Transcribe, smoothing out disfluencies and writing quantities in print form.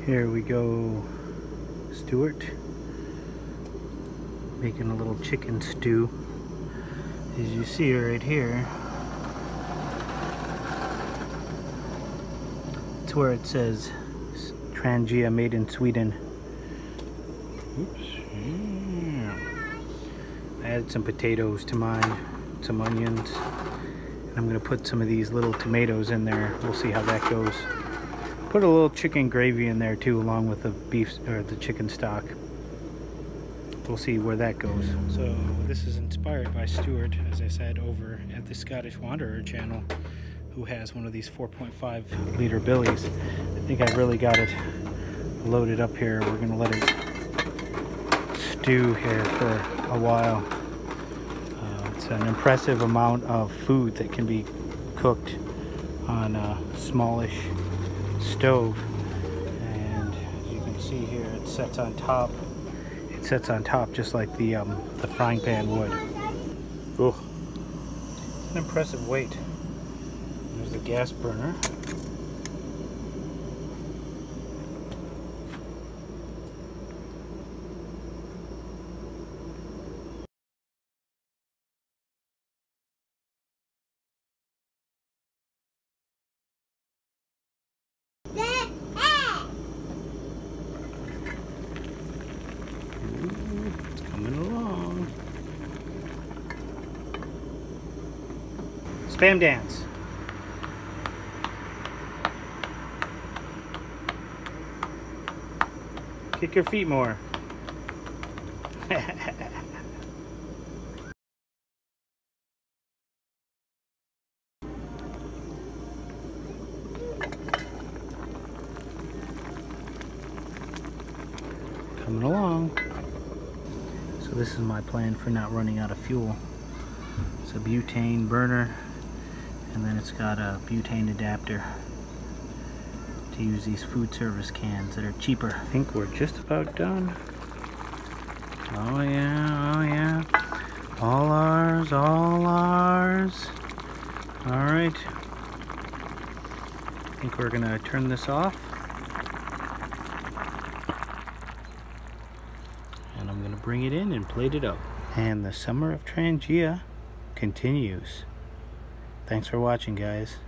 Here we go, Stuart, making a little chicken stew. As you see right here, it's where it says Trangia, made in Sweden. Oops. Yeah. I added some potatoes to mine, some onions, and I'm gonna put some of these little tomatoes in there. We'll see how that goes. Put a little chicken gravy in there too, along with the beef or the chicken stock. We'll see where that goes. So this is inspired by Stuart, as I said, over at the Scottish Wanderer channel, who has one of these 4.5 liter billies. I think I've really got it loaded up here. We're gonna let it stew here for a while. It's an impressive amount of food that can be cooked on a smallish stove, and as you can see here, it sets on top. It sets on top just like the frying pan would. Ooh, an impressive weight. There's the gas burner. It's coming along. Spam dance. Kick your feet more. Coming along. So this is my plan for not running out of fuel. It's a butane burner, and then it's got a butane adapter to use these food service cans that are cheaper. I think we're just about done. Oh yeah, oh yeah. All ours, all ours. All right. I think we're gonna turn this off. And I'm gonna bring it in and plate it up. And the summer of Trangia continues. Thanks for watching, guys.